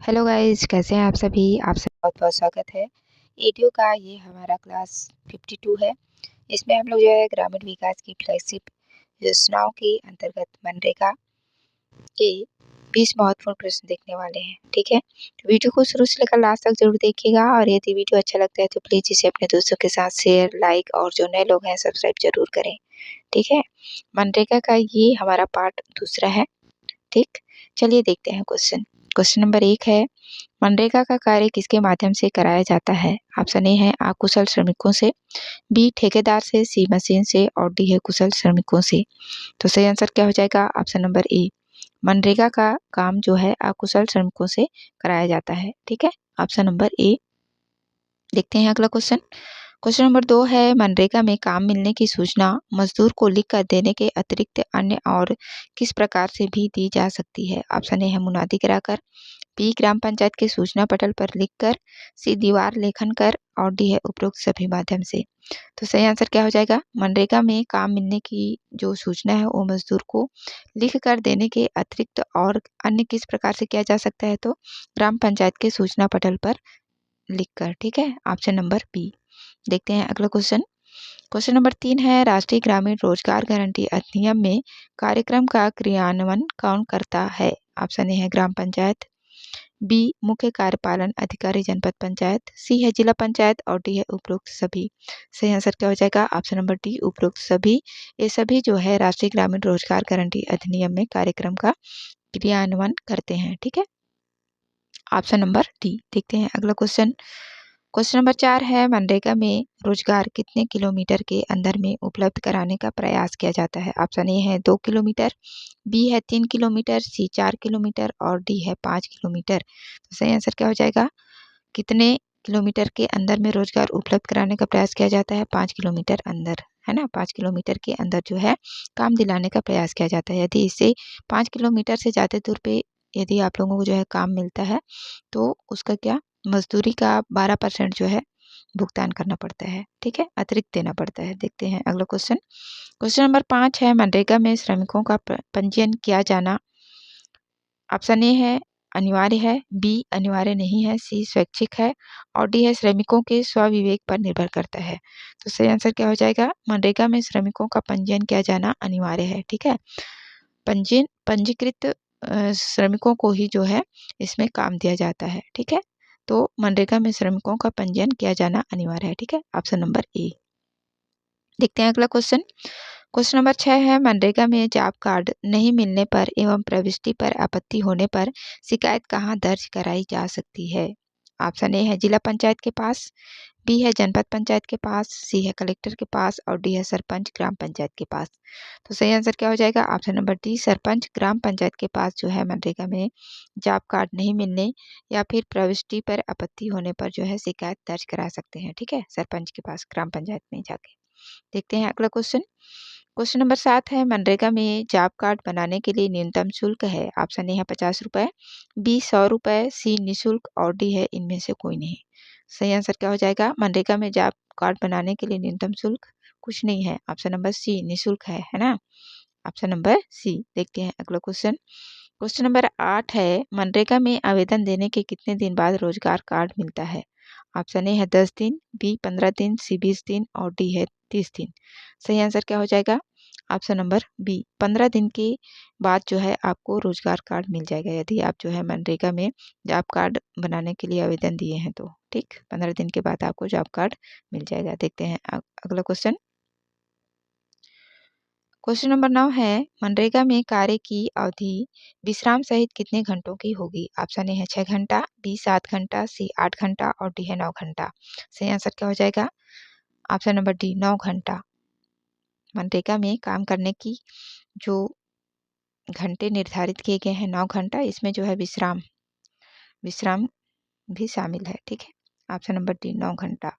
Hello guys, कैसे हैं आप सभी। आप सब बहुत बहुत स्वागत है एडीओ का। ये हमारा क्लास 52 है। इसमें हम लोग जो है ग्रामीण विकास की फ्लैगशिप योजनाओं के अंतर्गत मनरेगा के 20 महत्वपूर्ण प्रश्न देखने वाले हैं। ठीक है, तो वीडियो को शुरू से लेकर लास्ट तक जरूर देखिएगा, और यदि वीडियो अच्छा लगता है तो प्लीज इसे अपने दोस्तों के साथ शेयर, लाइक, और जो नए लोग हैं सब्सक्राइब जरूर करें। ठीक है, मनरेगा का ये हमारा पार्ट दूसरा है। ठीक, चलिए देखते हैं क्वेश्चन। क्वेश्चन नंबर 1 है, मनरेगा का कार्य किसके माध्यम से कराया जाता है। ऑप्शन ए है अकुशल श्रमिकों से, बी ठेकेदार से, सी मशीन से, और डी है कुशल श्रमिकों से। तो सही आंसर क्या हो जाएगा, ऑप्शन नंबर ए। मनरेगा का काम जो है अकुशल श्रमिकों से कराया जाता है। ठीक है, ऑप्शन नंबर ए। देखते हैं अगला क्वेश्चन। क्वेश्चन नंबर 2 है, मनरेगा में काम मिलने की सूचना मजदूर को लिख कर देने के अतिरिक्त अन्य और किस प्रकार से भी दी जा सकती है। ऑप्शन ए है मुनादी कराकर, बी ग्राम पंचायत के सूचना पटल पर लिखकर, सी दीवार लेखन कर, और डी है उपरोक्त सभी माध्यम से। तो सही आंसर क्या हो जाएगा, मनरेगा में काम मिलने की जो सूचना है वो मजदूर को लिख कर देने के अतिरिक्त और अन्य किस प्रकार से किया जा सकता है, तो ग्राम पंचायत के सूचना पटल पर लिखकर। ठीक है, ऑप्शन नंबर बी। देखते हैं अगला क्वेश्चन। क्वेश्चन नंबर 3 है, राष्ट्रीय ग्रामीण रोजगार गारंटी अधिनियम में कार्यक्रम का क्रियान्वयन कौन करता है। ऑप्शन ए है ग्राम पंचायत, बी मुख्य कार्यपालन अधिकारी जनपद पंचायत, सी है जिला पंचायत, और डी है उपरोक्त सभी। सही आंसर क्या हो जाएगा, ऑप्शन नंबर डी उपरोक्त सभी। ये सभी जो है राष्ट्रीय ग्रामीण रोजगार गारंटी अधिनियम में कार्यक्रम का क्रियान्वयन करते हैं। ठीक है, ऑप्शन नंबर डी। देखते हैं अगला क्वेश्चन। क्वेश्चन नंबर 4 है, मनरेगा में रोजगार कितने किलोमीटर के अंदर में उपलब्ध कराने का प्रयास किया जाता है। ऑप्शन ए है 2 किलोमीटर, बी है 3 किलोमीटर, सी 4 किलोमीटर, और डी है 5 किलोमीटर। तो सही आंसर क्या हो जाएगा, कितने किलोमीटर के अंदर में रोजगार उपलब्ध कराने का प्रयास किया जाता है। 5 किलोमीटर अंदर, है ना। 5 किलोमीटर के अंदर जो है काम दिलाने का प्रयास किया जाता है। यदि इससे 5 किलोमीटर से ज़्यादा दूर पे यदि आप लोगों को जो है काम मिलता है, तो उसका क्या, मजदूरी का 12% जो है भुगतान करना पड़ता है। ठीक है, अतिरिक्त देना पड़ता है। देखते हैं अगला क्वेश्चन। क्वेश्चन नंबर 5 है, मनरेगा में श्रमिकों का पंजीयन किया जाना ऑप्शन ए है अनिवार्य है, बी अनिवार्य नहीं है, सी स्वैच्छिक है, और डी है श्रमिकों के स्वविवेक पर निर्भर करता है। तो सही आंसर क्या हो जाएगा, मनरेगा में श्रमिकों का पंजीयन किया जाना अनिवार्य है। ठीक है, पंजीकृत श्रमिकों को ही जो है इसमें काम दिया जाता है। ठीक है, तो मनरेगा में श्रमिकों का पंजीयन किया जाना अनिवार्य है। ठीक है, ऑप्शन नंबर ए। देखते हैं अगला क्वेश्चन। क्वेश्चन नंबर 6 है, मनरेगा में जॉब कार्ड नहीं मिलने पर एवं प्रविष्टि पर आपत्ति होने पर शिकायत कहाँ दर्ज कराई जा सकती है। ऑप्शन ए है जिला पंचायत के पास, बी है जनपद पंचायत के पास, सी है कलेक्टर के पास, और डी है सरपंच ग्राम पंचायत के पास। तो सही आंसर क्या हो जाएगा, ऑप्शन नंबर डी सरपंच ग्राम पंचायत के पास जो है मनरेगा में जॉब कार्ड नहीं मिलने या फिर प्रविष्टि पर आपत्ति होने पर जो है शिकायत दर्ज करा सकते हैं। ठीक है, सरपंच के पास ग्राम पंचायत में जाके। देखते हैं अगला क्वेश्चन। क्वेश्चन नंबर 7 है, मनरेगा में जॉब कार्ड बनाने के लिए न्यूनतम शुल्क है। ऑप्शन ए है 50 रुपए, बी 100 रुपए, सी निःशुल्क, और डी है इनमें से कोई नहीं। सही आंसर क्या हो जाएगा, मनरेगा में जॉब कार्ड बनाने के लिए न्यूनतम शुल्क कुछ नहीं है। ऑप्शन नंबर सी निःशुल्क है ना। Option number C. देखते हैं अगला क्वेश्चन। क्वेश्चन नंबर 8 है, मनरेगा में आवेदन देने के कितने दिन बाद रोजगार कार्ड मिलता है। ऑप्शन ए है 10 दिन, बी 15 दिन, सी 20 दिन, और डी है 30 दिन। सही आंसर क्या हो जाएगा, ऑप्शन नंबर बी 15 दिन के बाद जो है आपको रोजगार कार्ड मिल जाएगा, यदि आप जो है मनरेगा में जॉब कार्ड बनाने के लिए आवेदन दिए हैं तो। ठीक, 15 दिन के बाद आपको जॉब कार्ड मिल जाएगा। देखते हैं अगला क्वेश्चन। क्वेश्चन नंबर 9 है, मनरेगा में कार्य की अवधि विश्राम सहित कितने घंटों की होगी। ऑप्शन ए है 6 घंटा, बी 7 घंटा, सी 8 घंटा, और डी है 9 घंटा। सही आंसर क्या हो जाएगा, ऑप्शन नंबर डी 9 घंटा। मनरेगा में काम करने की जो घंटे निर्धारित किए गए हैं 9 घंटा, इसमें जो है विश्राम विश्राम भी शामिल है। ठीक है, ऑप्शन नंबर डी 9 घंटा।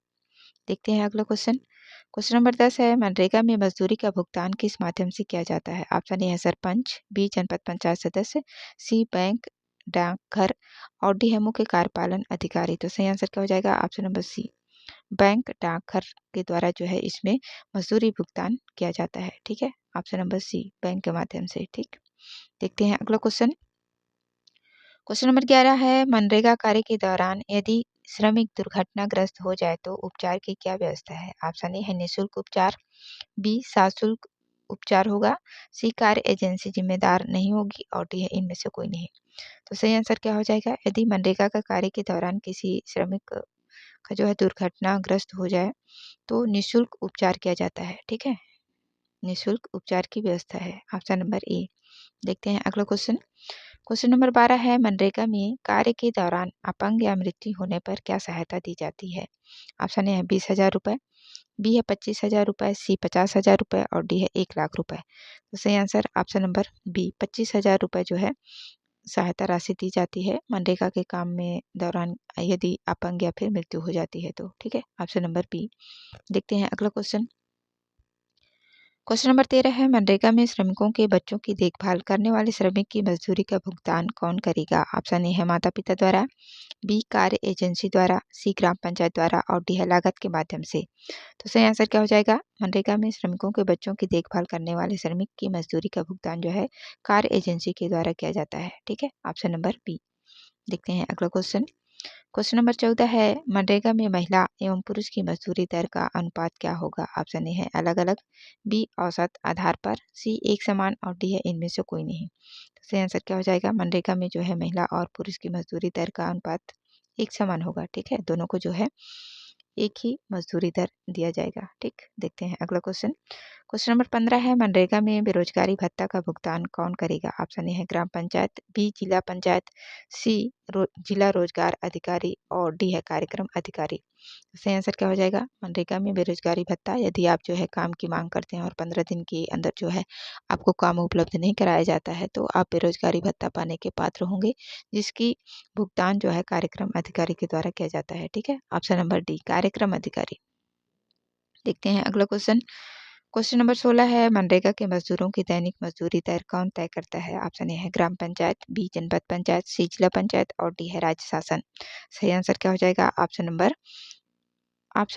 देखते हैं अगला क्वेश्चन। क्वेश्चन नंबर 10 है, मनरेगा में मजदूरी का भुगतान किस माध्यम से किया जाता है। ऑप्शन ए है सरपंच, बी जनपद पंचायत सदस्य, सी बैंक डाकघर, और डी है मुख्य कार्यपालन अधिकारी। तो सही आंसर क्या हो जाएगा, ऑप्शन नंबर सी बैंक डाकघर के द्वारा जो है इसमें मजदूरी भुगतान किया जाता है। ठीक है, ऑप्शन नंबर सी बैंक के माध्यम से। ठीक, देखते हैं अगला क्वेश्चन। क्वेश्चन नंबर 11 है मनरेगा कार्य के दौरान यदि श्रमिक दुर्घटनाग्रस्त हो जाए तो उपचार की क्या व्यवस्था है? ऑप्शन ए है निःशुल्क उपचार, बी सशुल्क उपचार होगा, सी कार्य एजेंसी जिम्मेदार नहीं होगी और डी है इनमें से कोई नहीं। तो सही आंसर क्या हो जाएगा? यदि मनरेगा का कार्य के दौरान किसी श्रमिक का जो है दुर्घटनाग्रस्त हो जाए तो निःशुल्क उपचार किया जाता है। ठीक है, निःशुल्क उपचार की व्यवस्था है। Option number A. देखते हैं अगला क्वेश्चन। क्वेश्चन नंबर 12 है मनरेगा में कार्य के दौरान अपंग या मृत्यु होने पर क्या सहायता दी जाती है? ऑप्शन ए है 20,000 रुपये, बी है 25,000 रुपये, सी 50,000 रुपये और डी है 1,00,000 रुपये। तो सही आंसर ऑप्शन नंबर बी 25,000 रुपये जो है सहायता राशि दी जाती है मनरेगा के काम में दौरान यदि अपंग या फिर मृत्यु हो जाती है तो। ठीक है, ऑप्शन नंबर बी। देखते हैं अगला क्वेश्चन। क्वेश्चन नंबर 13 है मनरेगा में श्रमिकों के बच्चों की देखभाल करने वाले श्रमिक की मजदूरी का भुगतान कौन करेगा? ऑप्शन ए है माता पिता द्वारा, बी कार्य एजेंसी द्वारा, सी ग्राम पंचायत द्वारा और डी है लागत के माध्यम से। तो सही आंसर क्या हो जाएगा? मनरेगा में श्रमिकों के बच्चों की देखभाल करने वाले श्रमिक की मजदूरी का भुगतान जो है कार्य एजेंसी के द्वारा किया जाता है। ठीक है, ऑप्शन नंबर बी। देखते हैं अगला क्वेश्चन। क्वेश्चन नंबर 14 है मनरेगा में महिला एवं पुरुष की मजदूरी दर का अनुपात क्या होगा? ऑप्शन ए है अलग अलग, बी औसत आधार पर, सी एक समान और डी है इनमें से कोई नहीं। तो सही आंसर क्या हो जाएगा? मनरेगा में जो है महिला और पुरुष की मजदूरी दर का अनुपात एक समान होगा। ठीक है, दोनों को जो है एक ही मजदूरी दर दिया जाएगा। ठीक, देखते हैं अगला क्वेश्चन। क्वेश्चन नंबर 15 है मनरेगा में बेरोजगारी भत्ता का भुगतान कौन करेगा? ऑप्शन ए है ग्राम पंचायत, बी जिला पंचायत, सी जिला रोजगार अधिकारी और डी है कार्यक्रम अधिकारी। सही आंसर क्या हो जाएगा? मनरेगा में बेरोजगारी भत्ता यदि आप जो है काम की मांग करते हैं और 15 दिन के अंदर जो है आपको काम उपलब्ध नहीं कराया जाता है तो आप बेरोजगारी भत्ता पाने के पात्र होंगे, जिसकी भुगतान जो है कार्यक्रम अधिकारी के द्वारा किया जाता है। ठीक है, ऑप्शन नंबर डी कार्यक्रम अधिकारी। देखते हैं अगला क्वेश्चन। क्वेश्चन नंबर 16 है मनरेगा के मजदूरों की दैनिक मजदूरी दर कौन तय करता है? ऑप्शन ए है ग्राम पंचायत, बी जनपद पंचायत, सी जिला पंचायत और डी है राज्य शासन। सही आंसर क्या हो जाएगा? ऑप्शन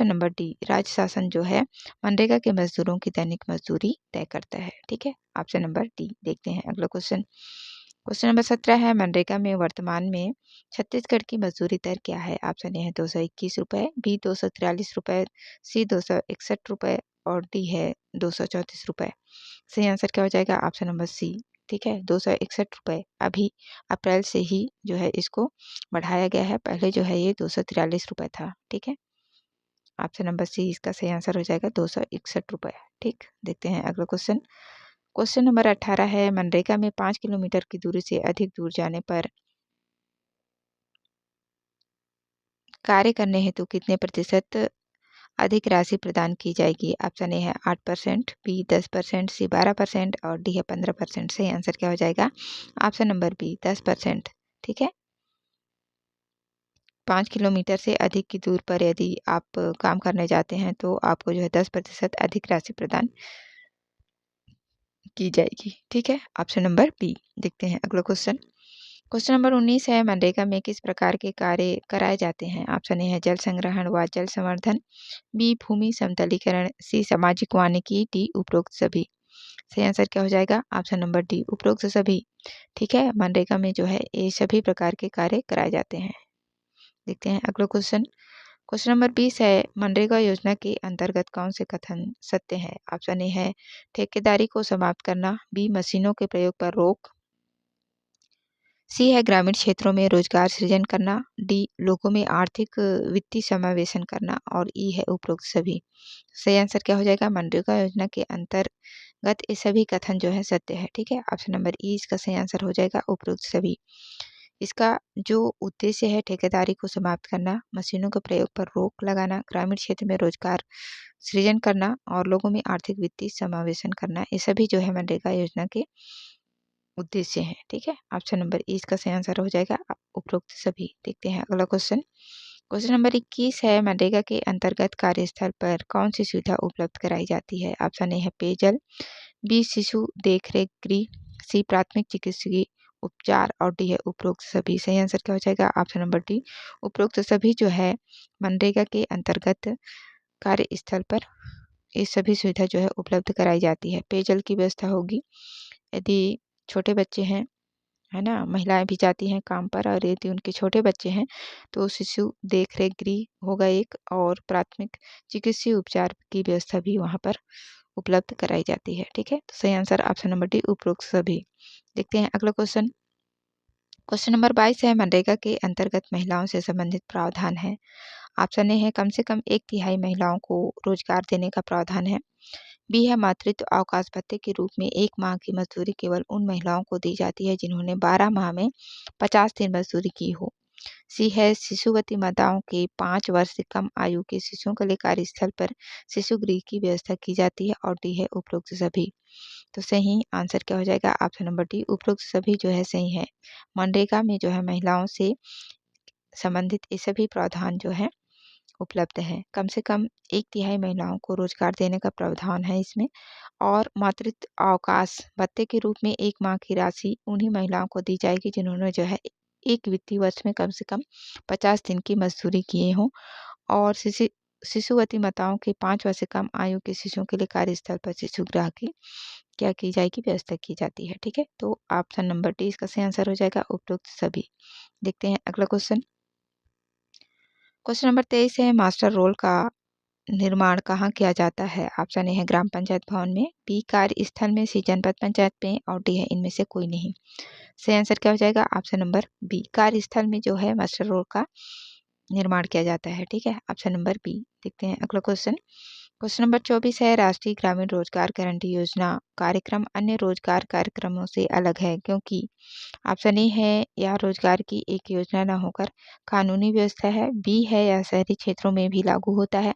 नंबर डी राज्य शासन जो है मनरेगा के मजदूरों की दैनिक मजदूरी तय करता है। ठीक है, ऑप्शन नंबर डी। देखते हैं अगला क्वेश्चन। क्वेश्चन नंबर 17 है मनरेगा में वर्तमान में छत्तीसगढ़ की मजदूरी दर क्या है? ऑप्शन ए है 221 रुपये, बी 243 रुपये, सी 261 रुपये और डी है 234 रुपये। सही आंसर क्या हो जाएगा? Option number C. ठीक है, 261 रुपये अभी अप्रैल से ही जो है इसको बढ़ाया गया है, पहले जो है ये 243 रुपये था। ठीक है, ऑप्शन नंबर सी इसका सही आंसर हो जाएगा 261 रुपये। ठीक, देखते हैं अगला क्वेश्चन। क्वेश्चन नंबर 18 है मनरेगा में 5 किलोमीटर की दूरी से अधिक दूर जाने पर कार्य करने हेतु कितने प्रतिशत अधिक राशि प्रदान की जाएगी? ऑप्शन ए है 8%, बी 10%, सी 12% और डी है 15%। सही आंसर क्या हो जाएगा? Option number B 10%। ठीक है, 5 किलोमीटर से अधिक की दूर पर यदि आप काम करने जाते हैं तो आपको जो है 10% अधिक राशि प्रदान की जाएगी। ठीक है, ऑप्शन नंबर बी। देखते हैं अगला क्वेश्चन। क्वेश्चन नंबर 19 है मनरेगा में किस प्रकार के कार्य कराए जाते हैं? ऑप्शन ए है जल संग्रहण व जल संवर्धन, बी भूमि समतलीकरण, सी सामाजिक वानिकी, डी उपरोक्त सभी। सही आंसर क्या हो जाएगा? ऑप्शन नंबर डी उपरोक्त सभी। ठीक है, मनरेगा में जो है ये सभी प्रकार के कार्य कराए जाते हैं। देखते हैं अगला क्वेश्चन। क्वेश्चन नंबर 20 है मनरेगा योजना के अंतर्गत कौन से कथन सत्य है? ऑप्शन ए है ठेकेदारी को समाप्त करना, बी मशीनों के प्रयोग पर रोक, सी है ग्रामीण क्षेत्रों में रोजगार सृजन करना, डी लोगों में आर्थिक वित्तीय समावेशन करना और ई है उपरोक्त सभी। सही आंसर क्या हो जाएगा? मनरेगा योजना के अंतर्गत ये सभी कथन जो है सत्य है। ठीक है, ऑप्शन नंबर ई इसका सही आंसर हो जाएगा उपरोक्त सभी। इसका जो उद्देश्य है ठेकेदारी को समाप्त करना, मशीनों के प्रयोग पर रोक लगाना, ग्रामीण क्षेत्र में रोजगार सृजन करना और लोगों में आर्थिक वित्तीय समावेशन करना, ये सभी जो है मनरेगा योजना के उद्देश्य हैं। ठीक है, ऑप्शन नंबर ई इसका सही आंसर हो जाएगा उपरोक्त सभी। देखते हैं अगला क्वेश्चन। क्वेश्चन नंबर 21 है मनरेगा के अंतर्गत कार्यस्थल पर कौन सी सुविधा उपलब्ध कराई जाती है? ऑप्शन ए है पेयजल, बी शिशु देखरेख गृह, सी प्राथमिक चिकित्सकीय उपचार और डी है उपरोक्त सभी। सही आंसर क्या हो जाएगा? ऑप्शन नंबर डी उपरोक्त सभी जो है मनरेगा के अंतर्गत कार्यस्थल पर ये सभी सुविधा जो है उपलब्ध कराई जाती है। पेयजल की व्यवस्था होगी, यदि छोटे बच्चे हैं है ना, महिलाएं भी जाती हैं काम पर, और यदि उनके छोटे बच्चे हैं तो शिशु देख रेख गृह होगा एक, और प्राथमिक चिकित्सीय उपचार की व्यवस्था भी वहाँ पर उपलब्ध कराई जाती है। ठीक है, तो सही आंसर ऑप्शन नंबर डी, उपरोक्त सभी। देखते हैं अगला क्वेश्चन। क्वेश्चन नंबर 22 है, मनरेगा के अंतर्गत महिलाओं से संबंधित प्रावधान है। ऑप्शन ए है कम से कम 1/3 महिलाओं को रोजगार देने का प्रावधान है। बी है मातृत्व अवकाश भत्ते के रूप में 1 माह की मजदूरी केवल उन महिलाओं को दी जाती है जिन्होंने 12 माह में 50 दिन मजदूरी की हो। सी है शिशुवती माताओं के 5 वर्ष से कम आयु के शिशुओं के लिए कार्यस्थल पर शिशु गृह की व्यवस्था की जाती है। और डी है उपरोक्त सभी। तो सही आंसर क्या हो जाएगा, ऑप्शन नंबर डी, उपरोक्त सभी जो है सही है। मनरेगा में जो है महिलाओं से संबंधित ये सभी प्रावधान जो है उपलब्ध है। कम से कम 1/3 महिलाओं को रोजगार देने का प्रावधान है इसमें, और मातृत्व अवकाश भत्ते के रूप में 1 माह की राशि उन्हीं महिलाओं को दी जाएगी जिन्होंने जो है एक वित्तीय वर्ष में कम से कम 50 दिन की मजदूरी किए हों। और शिशुवती माताओं के 5 वर्ष से कम आयु के शिशुओं के लिए कार्यस्थल पर शिशु गृह की क्या की जाएगी, व्यवस्था की जाती है। ठीक है, तो ऑप्शन नंबर डी इसका सही आंसर हो जाएगा, उपरोक्त सभी। देखते हैं अगला क्वेश्चन। क्वेश्चन नंबर 23 है, मास्टर रोल का निर्माण कहाँ किया जाता है। ऑप्शन ए है ग्राम पंचायत भवन में, बी कार्यस्थल में, सी जनपद पंचायत में, और डी है इनमें से कोई नहीं। सही आंसर क्या हो जाएगा, ऑप्शन नंबर बी, कार्यस्थल में जो है मास्टर रोल का निर्माण किया जाता है। ठीक है, ऑप्शन नंबर बी। देखते हैं अगला क्वेश्चन। क्वेश्चन नंबर 24 है, राष्ट्रीय ग्रामीण रोजगार गारंटी योजना कार्यक्रम अन्य रोजगार कार्यक्रमों से अलग है क्योंकि ऑप्शन ए है यह रोजगार की एक योजना न होकर कानूनी व्यवस्था है, बी है यह शहरी क्षेत्रों में भी लागू होता है,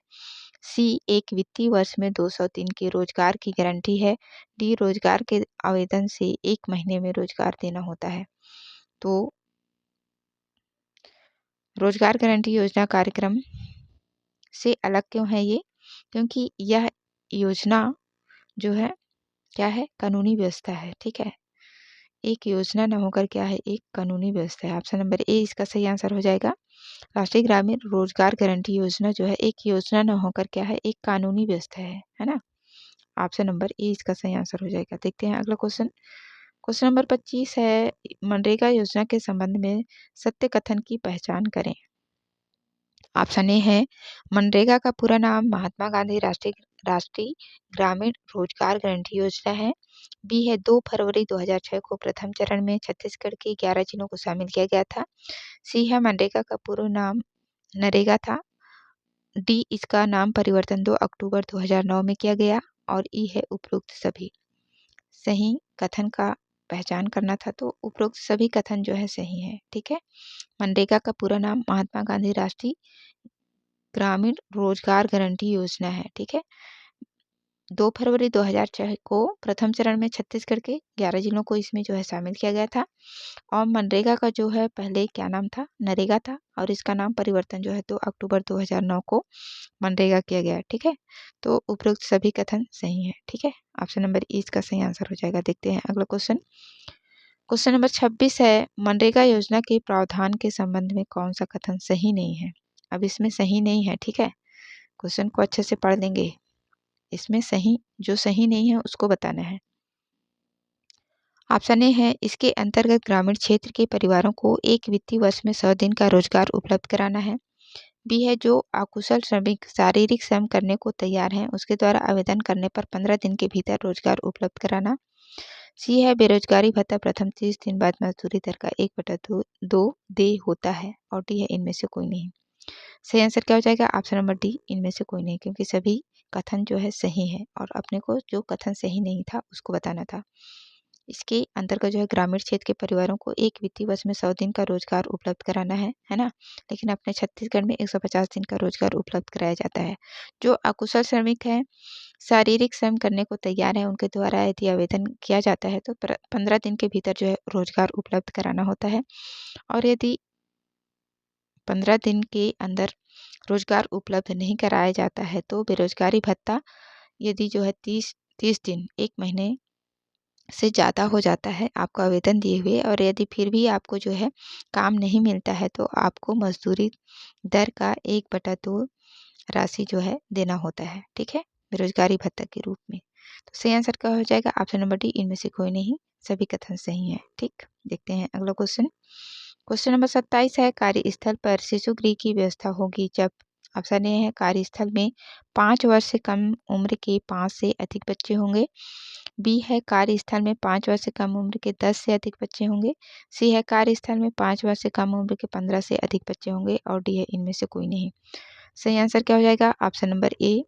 सी एक वित्तीय वर्ष में 200 दिन के रोजगार की गारंटी है, डी रोजगार के आवेदन से 1 महीने में रोजगार देना होता है। तो रोजगार गारंटी योजना कार्यक्रम से अलग क्यों है ये, क्योंकि यह योजना जो है क्या है, कानूनी व्यवस्था है। ठीक है, एक योजना न होकर क्या है, एक कानूनी व्यवस्था है। ऑप्शन नंबर ए इसका सही आंसर हो जाएगा। राष्ट्रीय ग्रामीण रोजगार गारंटी योजना जो है एक योजना न होकर क्या है, एक कानूनी व्यवस्था है ना। ऑप्शन नंबर ए इसका सही आंसर हो जाएगा। देखते हैं अगला क्वेश्चन। क्वेश्चन नंबर 25 है, मनरेगा योजना के संबंध में सत्य कथन की पहचान करें। ऑप्शन ए है मनरेगा का पूरा नाम महात्मा गांधी राष्ट्रीय ग्रामीण रोजगार गारंटी योजना है, बी है 2 फरवरी 2006 को प्रथम चरण में छत्तीसगढ़ के 11 जिलों को शामिल किया गया था, सी है मनरेगा का पूरा नाम नरेगा था, डी इसका नाम परिवर्तन 2 अक्टूबर 2009 में किया गया, और ई है उपरोक्त सभी। सही कथन का पहचान करना था, तो उपरोक्त सभी कथन जो है सही है। ठीक है, मनरेगा का पूरा नाम महात्मा गांधी राष्ट्रीय ग्रामीण रोजगार गारंटी योजना है। ठीक है, 2 फरवरी 2006 को प्रथम चरण में छत्तीसगढ़ के 11 जिलों को इसमें जो है शामिल किया गया था, और मनरेगा का जो है पहले क्या नाम था, नरेगा था, और इसका नाम परिवर्तन जो है 2 अक्टूबर 2009 को मनरेगा किया गया। ठीक है, तो उपरोक्त सभी कथन सही है। ठीक है, ऑप्शन नंबर ई इसका सही आंसर हो जाएगा। देखते हैं अगला क्वेश्चन। क्वेश्चन नंबर 26 है, मनरेगा योजना के प्रावधान के संबंध में कौन सा कथन सही नहीं है। अब इसमें सही नहीं है। ठीक है, क्वेश्चन को अच्छे से पढ़ लेंगे, इसमें सही जो सही नहीं है उसको बताना है। ऑप्शन ए है इसके अंतर्गत ग्रामीण क्षेत्र के परिवारों को एक वित्तीय वर्ष में 100 दिन का रोजगार उपलब्ध कराना है, बी है जो अकुशल श्रमिक शारीरिक श्रम करने को तैयार हैं उसके द्वारा आवेदन करने पर 15 दिन के भीतर रोजगार उपलब्ध कराना, सी है बेरोजगारी भत्ता प्रथम 30 दिन बाद मजदूरी दर का 1/2 दे होता है, और डी है इनमें से कोई नहीं। सही आंसर क्या हो जाएगा, ऑप्शन नंबर डी, इनमें से कोई नहीं, क्योंकि सभी कथन जो है सही है, और अपने को जो कथन सही नहीं था उसको बताना था। इसके अंतर्गत जो है ग्रामीण क्षेत्र के परिवारों को एक वित्तीय वर्ष में 100 दिन का रोजगार उपलब्ध कराना है ना। लेकिन अपने छत्तीसगढ़ में 150 दिन का रोजगार उपलब्ध कराया जाता है। जो अकुशल श्रमिक हैं, शारीरिक श्रम करने को तैयार है, उनके द्वारा यदि आवेदन किया जाता है तो 15 दिन के भीतर जो है रोजगार उपलब्ध कराना होता है, और यदि 15 दिन के अंदर रोजगार उपलब्ध नहीं कराया जाता है तो बेरोजगारी भत्ता यदि जो है 30 दिन 1 महीने से ज़्यादा हो जाता है आपको आवेदन दिए हुए, और यदि फिर भी आपको जो है काम नहीं मिलता है तो आपको मजदूरी दर का 1/2 राशि जो है देना होता है। ठीक है, बेरोजगारी भत्ता के रूप में। तो सही आंसर क्या हो जाएगा, ऑप्शन नंबर डी, इनमें से कोई नहीं। सभी कथन सही हैं। ठीक, देखते हैं अगला क्वेश्चन। क्वेश्चन नंबर 27 है, कार्यस्थल पर शिशु गृह की व्यवस्था होगी जब। ऑप्शन ए है, कार्यस्थल में 5 वर्ष से कम उम्र के 5 से अधिक बच्चे होंगे। बी है, कार्यस्थल में 5 वर्ष से कम उम्र के 10 से अधिक बच्चे होंगे। सी है, कार्यस्थल में 5 वर्ष से कम उम्र के 15 से अधिक बच्चे होंगे। और डी है, इनमें से कोई नहीं। सही आंसर क्या हो जाएगा? ऑप्शन नंबर ए,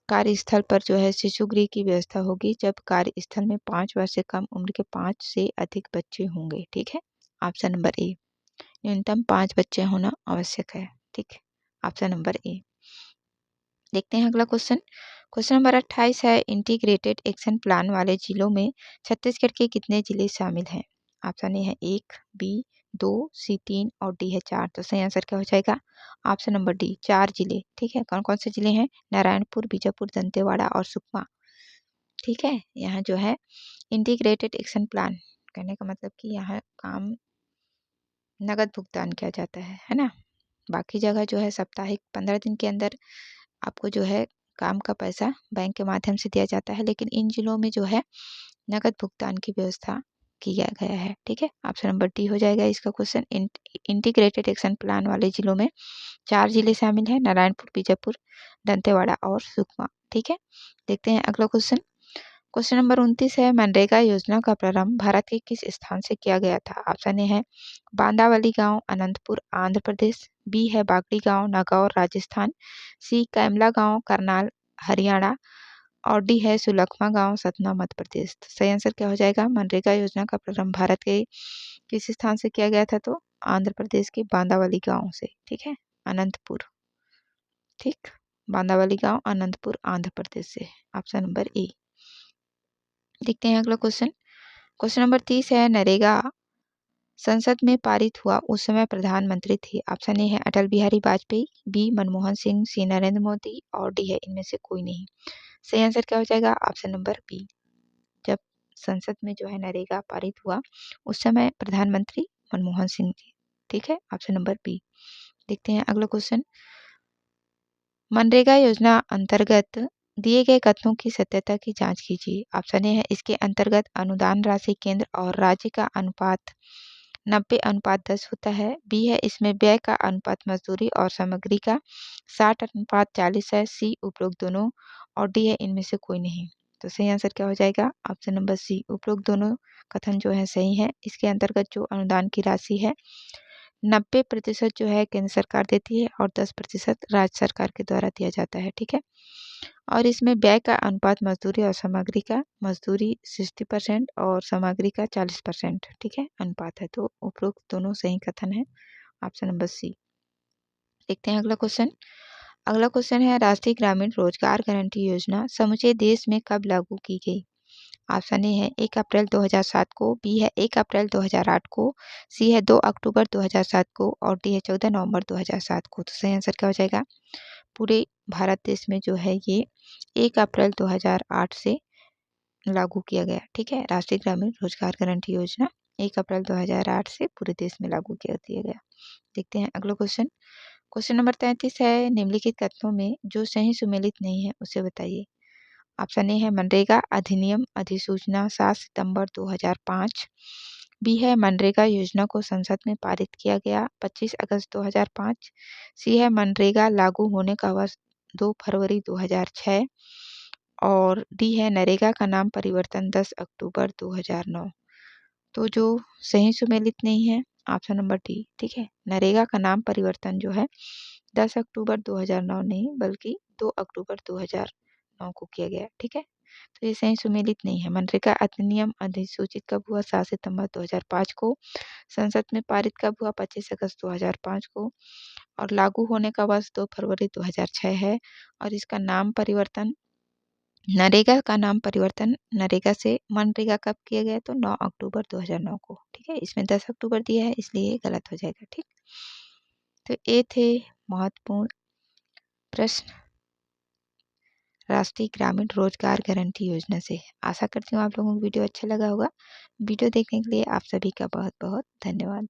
कार्यस्थल पर जो है शिशु गृह की व्यवस्था होगी जब कार्यस्थल में 5 वर्ष से कम उम्र के 5 से अधिक बच्चे होंगे। ठीक है, ऑप्शन नंबर ए, न्यूनतम 5 बच्चे होना आवश्यक है। ठीक है, ऑप्शन नंबर ए। देखते हैं अगला क्वेश्चन। क्वेश्चन नंबर 28 है, इंटीग्रेटेड एक्शन प्लान वाले जिलों में छत्तीसगढ़ के कितने जिले शामिल हैं? ऑप्शन ए है 1, बी 2, सी 3 और डी है 4। तो सही आंसर क्या हो जाएगा? ऑप्शन नंबर डी, 4 जिले। ठीक है, कौन कौन से जिले हैं? नारायणपुर, बीजापुर, दंतेवाड़ा और सुकमा। ठीक है, यहाँ जो है इंटीग्रेटेड एक्शन प्लान कहने का मतलब कि यहाँ काम नगद भुगतान किया जाता है ना। बाकी जगह जो है साप्ताहिक 15 दिन के अंदर आपको जो है काम का पैसा बैंक के माध्यम से दिया जाता है, लेकिन इन जिलों में जो है नगद भुगतान की व्यवस्था किया गया है। ठीक है, ऑप्शन नंबर डी हो जाएगा इसका क्वेश्चन। इंटीग्रेटेड एक्शन प्लान वाले जिलों में 4 जिले शामिल हैं, नारायणपुर, बीजापुर, दंतेवाड़ा और सुकमा। ठीक है, देखते हैं अगला क्वेश्चन। क्वेश्चन नंबर 29 है, मनरेगा योजना का प्रारंभ भारत के किस स्थान से किया गया था? ऑप्शन ए है बांदावली गांव, अनंतपुर, आंध्र प्रदेश। बी है बागड़ी गांव, नागौर, राजस्थान। सी कैमला गांव, करनाल, हरियाणा। और डी है सुलखमा गांव, सतना, मध्य प्रदेश। तो सही आंसर क्या हो जाएगा? मनरेगा योजना का प्रारंभ भारत के किस स्थान से किया गया था? तो आंध्र प्रदेश के बांदावली गांव से। ठीक है, अनंतपुर। ठीक, बांदावली गांव, अनंतपुर, आंध्र प्रदेश से। Option number A. देखते हैं अगला क्वेश्चन। क्वेश्चन नंबर 30 है, नरेगा संसद में पारित हुआ उस समय प्रधानमंत्री थे। ऑप्शन ए है अटल बिहारी वाजपेयी, बी मनमोहन सिंह, सी नरेंद्र मोदी और डी है इनमें से कोई नहीं। सही आंसर क्या हो जाएगा? ऑप्शन नंबर बी, जब संसद में जो है नरेगा पारित हुआ उस समय प्रधानमंत्री मनमोहन सिंह थे। ठीक है, ऑप्शन नंबर बी। देखते हैं अगला क्वेश्चन। मनरेगा योजना अंतर्गत दिए गए कथनों की सत्यता की जांच कीजिए। ऑप्शन ए है, इसके अंतर्गत अनुदान राशि केंद्र और राज्य का अनुपात 90:10 होता है। बी है, इसमें व्यय का अनुपात मजदूरी और सामग्री का 60:40 है। सी उपरोक्त दोनों। और डी है इनमें से कोई नहीं। तो सही आंसर क्या हो जाएगा? ऑप्शन नंबर सी, उपरोक्त दोनों कथन जो है सही है। इसके अंतर्गत जो अनुदान की राशि है 90% जो है केंद्र सरकार देती है और 10% राज्य सरकार के द्वारा दिया जाता है। ठीक है, और इसमें व्यय का अनुपात मजदूरी और सामग्री का, मजदूरी 60% और सामग्री का 40%। ठीक है, अनुपात है। तो उपरोक्त दोनों सही कथन है, ऑप्शन नंबर सी। देखते हैं अगला क्वेश्चन। अगला क्वेश्चन है, राष्ट्रीय ग्रामीण रोजगार गारंटी योजना समूचे देश में कब लागू की गई? ऑप्शन ए है 1 अप्रैल 2007 को, बी है 1 अप्रैल 2008 को, सी है 2 अक्टूबर 2007 को और डी है 14 नवंबर 2007 को। तो सही आंसर क्या हो जाएगा? पूरे भारत देश में जो है ये 1 अप्रैल 2008 से लागू किया गया। ठीक है, राष्ट्रीय ग्रामीण रोजगार गारंटी योजना 1 अप्रैल 2008 से पूरे देश में लागू किया दिया गया। देखते हैं अगला क्वेश्चन। क्वेश्चन नंबर 33 है, निम्नलिखित कथनों में जो सही सुमेलित नहीं है उसे बताइए। ऑप्शन ए है मनरेगा अधिनियम अधिसूचना 7 सितंबर 2005। बी है मनरेगा योजना को संसद में पारित किया गया 25 अगस्त 2005। सी है मनरेगा लागू होने का वर्ष 2 फरवरी 2006 और डी है नरेगा का नाम परिवर्तन 10 अक्टूबर 2009। तो जो सही सुमेलित नहीं है ऑप्शन नंबर डी। ठीक है, नरेगा का नाम परिवर्तन जो है 10 अक्टूबर 2009 नहीं बल्कि 2 अक्टूबर 2009 को किया गया। ठीक है, तो ये सही सुमेलित नहीं है। मनरेगा अधिनियम अधिसूचित कब हुआ? 7 सितंबर 2005 को। संसद में पारित कब हुआ? 25 अगस्त 2005 को। और लागू होने का वर्ष 2 फरवरी 2006 है। और इसका नाम परिवर्तन, नरेगा का नाम परिवर्तन नरेगा से मनरेगा कब किया गया? तो 9 अक्टूबर 2009 को। ठीक है, इसमें 10 अक्टूबर दिया है इसलिए गलत हो जाएगा। ठीक, तो ये थे महत्वपूर्ण प्रश्न राष्ट्रीय ग्रामीण रोजगार गारंटी योजना से। आशा करती हूँ आप लोगों को वीडियो अच्छा लगा होगा। वीडियो देखने के लिए आप सभी का बहुत बहुत धन्यवाद।